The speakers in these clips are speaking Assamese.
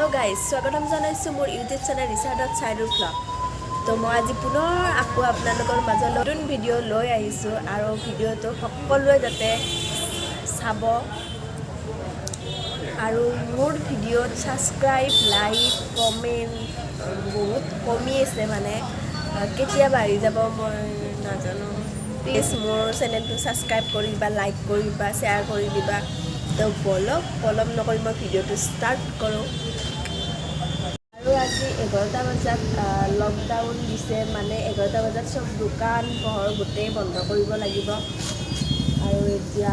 হেল্ল' গাইজ, স্বাগতম জনাইছোঁ মোৰ ইউটিউব চেনেল Risha.Sayedur ব্লগ। তো মই আজি পুনৰ আকৌ আপোনালোকৰ মাজলৈ নতুন ভিডিঅ' লৈ আহিছোঁ আৰু ভিডিঅ'টো সকলোৱে যাতে চাব আৰু মোৰ ভিডিঅ'ত ছাবস্ক্ৰাইব, লাইক, কমেণ্ট বহুত কমি আছে মানে কেতিয়া বাঢ়ি যাব মই নাজানো। প্লিজ মোৰ চেনেলটো ছাবস্ক্ৰাইব কৰিবা, লাইক কৰিবা, শ্বেয়াৰ কৰি দিবা। তো বলক পলম নকৰি মই ভিডিঅ'টো ষ্টাৰ্ট কৰোঁ। আৰু আজি 11টা বজাত লকডাউন দিছে, মানে 11টা বজাত চব দোকান পোহৰ গোটেই বন্ধ কৰিব লাগিব। আৰু এতিয়া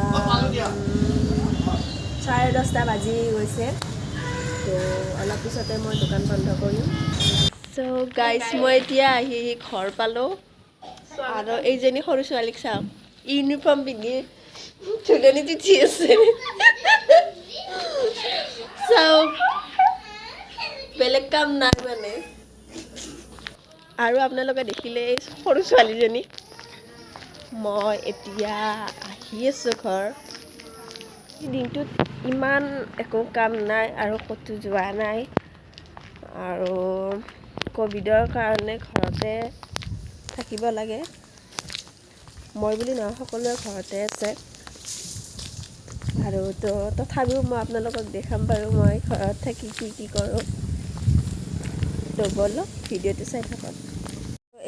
10:30 বাজি গৈছে, তো অলপ পিছতে মই দোকান বন্ধ কৰিম। চ' গাইজ, মই এতিয়া আহি ঘৰ পালোঁ আৰু এইজনী সৰু ছোৱালীক চাওক, ইউনিফৰ্ম পিন্ধি ধুলনি তিঠি আছে। চাওক, বেলেগ কাম নাই মানে। আৰু আপোনালোকে দেখিলে সৰু ছোৱালীজনী। মই এতিয়া আহি আছোঁ ঘৰ। দিনটোত ইমান একো কাম নাই আৰু ক'তো যোৱা নাই, আৰু ক'ভিডৰ কাৰণে ঘৰতে থাকিব লাগে। মই বুলি নহয়, সকলোৱে ঘৰতে আছে। আৰু তথাপিও মই আপোনালোকক দেখাম বাৰু মই ঘৰত থাকি কি কৰোঁ। তো বলক ভিডিঅ'টো চাই থাকক।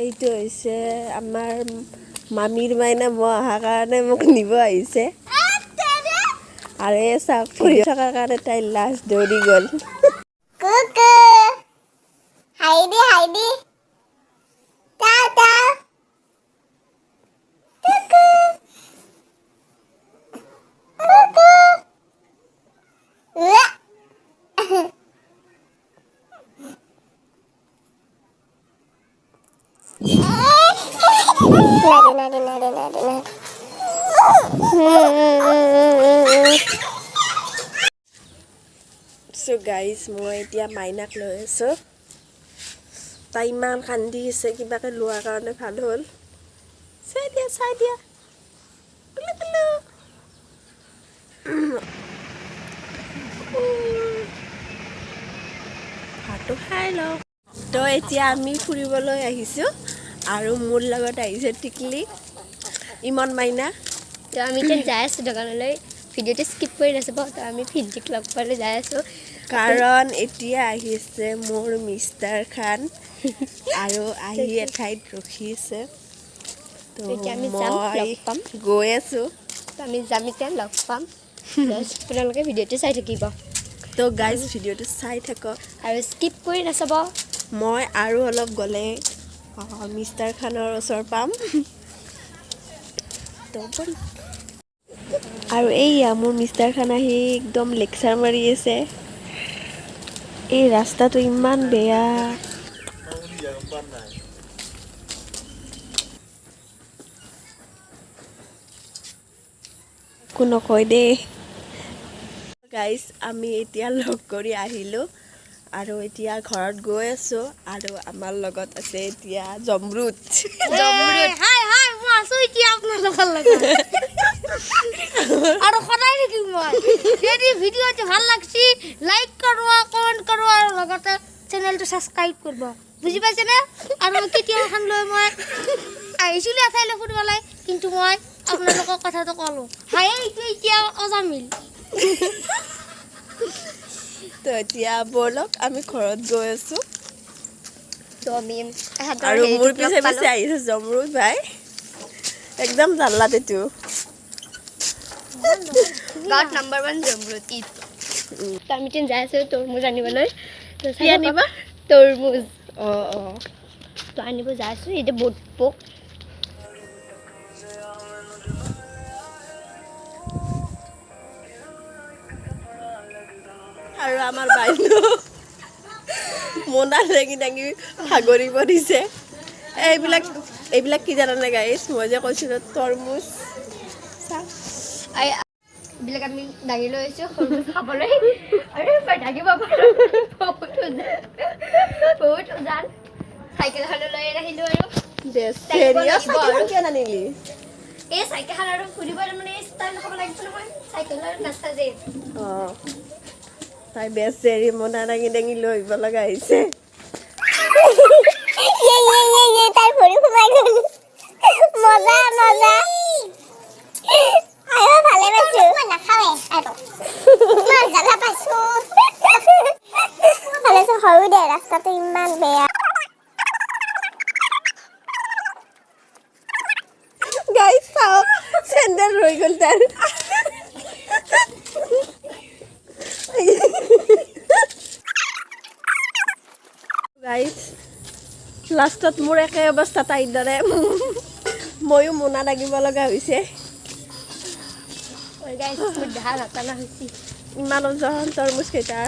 এইটো হৈছে আমাৰ মামীৰ মাইনা, মই অহাৰ কাৰণে মোক নিব আহিছে। আৰু এই চাওক, পঢ়ি থকাৰ কাৰণে তাই লাষ্ট দৌৰি গ'ল। চ' গাইজ, মই এতিয়া মাইনাক লৈ আছোঁ। তাই ইমান কান্দি আছে, কিবাকে লোৱাৰ কাৰণে ভাল হ'ল। চাই দিয়া, চাই দিয়া। ভাতটো খাই লওঁ। তো এতিয়া আমি ফুৰিবলৈ আহিছোঁ আৰু মোৰ লগত আহিছে টিকলি, ইমন মাইনা। তো আমি এতিয়া যাই আছোঁ দোকানলৈ। ভিডিঅ'টো স্কিপ কৰি নাচাব। তো আমি ভিণ্টিক লগ পাবলৈ যাই আছোঁ, কাৰণ এতিয়া আহিছে মোৰ মিষ্টাৰ খান আৰু আহি এঠাইত ৰখিছে। তো এতিয়া আমি যাম, মই লগ পাম। গৈ আছোঁ। তো আমি যাম, এতিয়া লগ পাম। আপোনালোকে ভিডিঅ'টো চাই থাকিব। তো গাইজ, ভিডিঅ'টো চাই থাকক আৰু স্কিপ কৰি নাচাব। মই আৰু অলপ গ'লে মিষ্টাৰ খানৰ ওচৰ পাম। আৰু এইয়া মোৰ মিষ্টাৰ খান আহি একদম লেকচাৰ মাৰি আছে। এই ৰাস্তাটো ইমান বেয়া। একো নকয় দেই। গাইজ, আমি এতিয়া লগ কৰি আহিলোঁ আৰু এতিয়া ঘৰত গৈ আছোঁ। আৰু আমাৰ লগত আছে এতিয়া জমৰুত। আৰু সদায় থাকিম মই। যদি ভিডিঅ'টো ভাল লাগছি, লাইক কৰিব, কমেণ্ট কৰিব আৰু লগতে চেনেলটো ছাবস্ক্ৰাইব কৰিব। বুজি পাইছেনে? আৰু কেতিয়াও এখন লৈ মই আহিছিলোঁ এঠাইলৈ ফুৰিবলৈ, কিন্তু মই আপোনালোকক কথাটো ক'লোঁ। এইটো এতিয়া অজামিল। তো এতিয়া ব'লক আমি ঘৰত গৈ আছোঁ। তো আমি আৰু মোৰ পিছে পিছে আহিছে জমৰুত ভাই, একদম জাল্লাত এইটো। গাঁৱত নাম্বাৰ 1 জমৰুত ঈদ। তো আমি এতিয়া যাই আছোঁ তৰমুজ আনিবলৈ। কি আনিবা? তৰমুজ। অঁ। তো আনিব যাই আছোঁ। এতিয়া বহুত পোক। আৰু আমাৰ বাইদেউ মোনা দাঙি দাঙি ভাগৰিব দিছে। এইবিলাক কি জানানে গাইজ, মই যে কৈছিলোঁ তৰমুজ। এইবিলাক আমি দাঙি লৈ আহিছোঁ তৰমুজ খাবলৈ। আৰু দাঙিব পাৰোঁ, বহুত উজান। চাইকেলখনো লৈ আহিলোঁ আৰু কিয় নানিলি? এই চাইকেলখন আৰু ঘূৰিব, তাৰমানে ষ্টাইল হ'ব লাগিব নহয়, চাইকেলৰ নাস্তা যে। অঁ। তাই বেচেৰি মনা দাঙি দাঙি লৈ আহিব লগা হৈছে তাই ভৰি সোমাই গ'ল মজা মজা আয়ো ভালে পাইছো মই নাখাওৱে আৰু মই জ্বালা পাইছো ভালে সৰু দে ৰাস্তাটো ইমান বেয়া গাইছ চাও চেণ্ডেল ৰৈ গ'ল তাৰ গাইছ লাষ্টত মোৰ একে অৱস্থা তাইৰ দৰে ময়ো মোনা লাগিব লগা হৈছে ইমান ওজন তৰমুজ কেইটা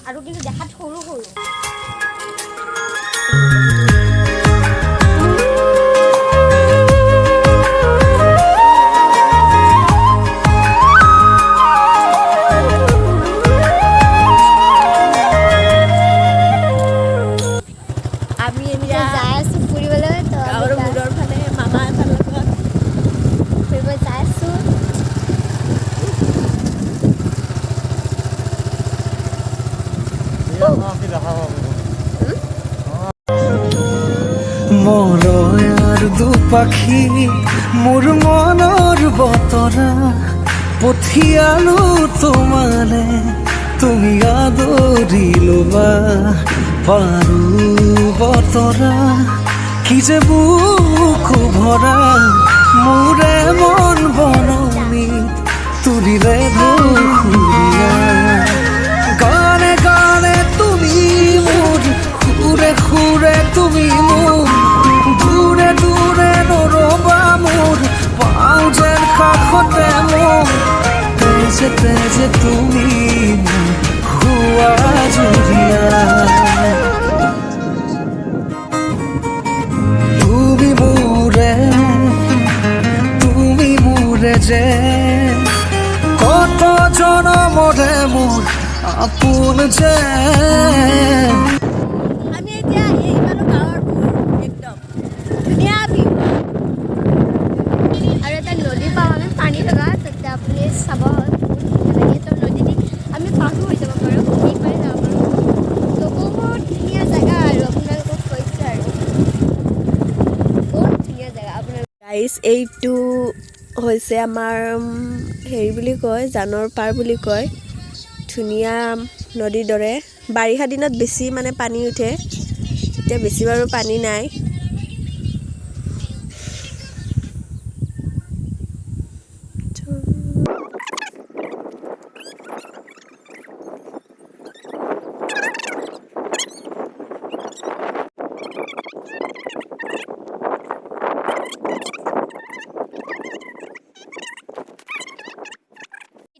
আৰু কিন্তু দেখাত সৰু সৰু আমি এতিয়া যাই আছো ফুৰিবলৈ গাঁৱৰ মূৰৰ ফালে মামা এটাৰ লগত ফুৰিব যাই আছো মৰয়াৰ দুপাখি মোৰ মনৰ বতৰা পঠিয়ালো তোমালে তুমি আদৰি ল'বা পাৰো বতৰা কি যে বুকু ভৰা মোৰে মন বনমিত তুলিলে ধুৰীয়া গানে গানে তুমি মোৰ সুৰে সুৰে তুমি মোৰ দূৰে দূৰে নৰবা মোৰ পাওঁ যেন কাষতে মোৰ তেজে তেজে তুমি মোৰ হোৱা জুৰিয়া তুমি মোৰে যে কত জনমৰে মোৰ আপোন যে আমি এতিয়া এই মানুহ গাঁৱৰ একদম ধুনীয়া ভিউ আৰু এটা নদী পাওঁ আমি পানী লগা তাতে আপুনি চাব নদী দি আমি পাৰো হৈ যাব পাৰোঁ এইপাৰে যাব পাৰোঁ তো বহুত ধুনীয়া জেগা আৰু আপোনালোকক কৈছে আৰু বহুত ধুনীয়া জেগা আপোনাৰ গাইছ এইটো হৈছে আমাৰ হেৰি বুলি কয় জানৰ পাৰ বুলি কয় ধুনীয়া নদীৰ দৰে বাৰিষা দিনত বেছি মানে পানী উঠে এতিয়া বেছি বাৰু পানী নাই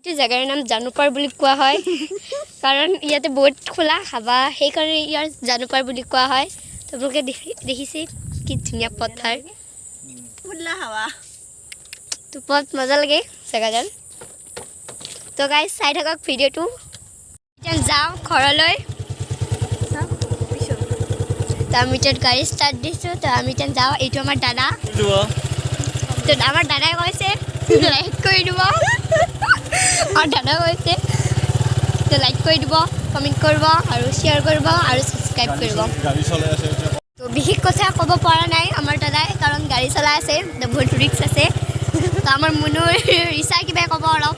এইটো জেগাৰ নাম জানুপাৰ বুলি কোৱা হয় কাৰণ ইয়াতে বহুত খোলা হাৱা সেইকাৰণে ইয়াৰ জানুপাৰ বুলি কোৱা হয় আপোনালোকে দেখিছে কি ধুনীয়া পথাৰ খোলা হাৱা তো বহুত মজা লাগে জেগাডাল তো গাইজ চাই থাকক ভিডিঅ'টো এতিয়া যাওঁ ঘৰলৈ তো আমি এতিয়া গাড়ী ষ্টাৰ্ট দিছোঁ তো আমি এতিয়া যাওঁ এইটো আমাৰ দাদা তো আমাৰ দাদাই কৈছে লাইক কৰি দিব আৰু দাদা কৈছে তো লাইক কৰি দিব কমেণ্ট কৰিব আৰু শ্বেয়াৰ কৰিব আৰু ছাবস্ক্ৰাইব কৰিব তো বিশেষ কথা ক'ব পৰা নাই আমাৰ দাদাই কাৰণ গাড়ী চলাই আছে বহুত ৰিক্স আছে তো আমাৰ মুনুৰ ৰিচা কিবা ক'ব অলপ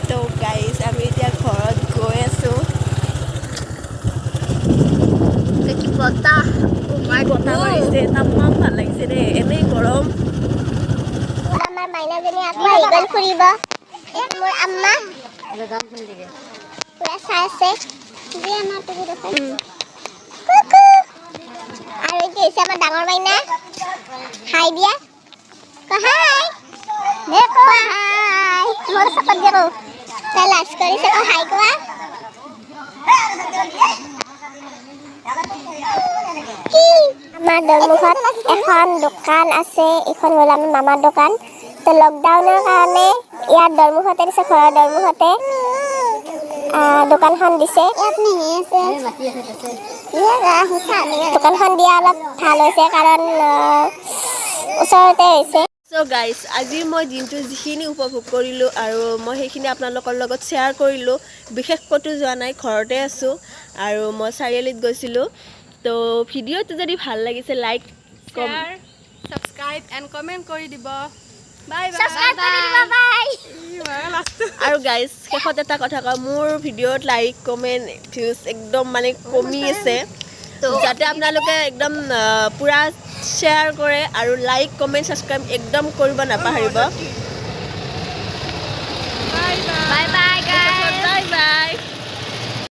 তো গাইছ আমি এতিয়া ঘৰত গৈ আছোঁ তো কি বতাহ মাই বতাহ মাৰিছে তামাম ভাল লাগিছে দেই এনেই গৰম আমাৰ মাইনাজনী আকৌ আহি গ'ল ফুৰিব মোৰ আম্মা পুৰা চাই আছে যে আমাৰ টিভি দেখোন আৰু এইটো হৈছে আমাৰ ডাঙৰ মাইনা হাই দিয়া হাই দেখো হাই মোৰ চাপত দিব তাই লাজ কৰিছে হাই কোৱা আমাৰ দৰমুখত এখন দোকান আছে এইখন হ'ল আমাৰ মামাৰ দোকান তো লকডাউনৰ কাৰণে ইয়াত দৰমুখতে দিছে ঘৰৰ দৰমুখতে দোকানখন দিছে দোকানখন দিয়া অলপ ভাল হৈছে কাৰণ ওচৰতে হৈছে চ' গাইজ আজি মই দিনটো যিখিনি উপভোগ কৰিলোঁ আৰু মই সেইখিনি আপোনালোকৰ লগত শ্বেয়াৰ কৰিলোঁ বিশেষ ক'তো যোৱা নাই ঘৰতে আছোঁ আৰু মই চাৰিআলিত গৈছিলোঁ তো ভিডিঅ'টো যদি ভাল লাগিছে like share subscribe and comment কৰি দিব বাই সাবস্ক্ৰাইব কৰি দিবা বাই আৰু গাইজ শেষত এটা কথা কওঁ মোৰ ভিডিঅ'ত লাইক কমেণ্ট ভিউজ একদম মানে কমি আছে তো যাতে আপোনালোকে একদম পূৰা শ্বেয়াৰ কৰে আৰু লাইক কমেণ্ট ছাবস্ক্ৰাইব একদম কৰিব নাপাহৰিব বাই বাই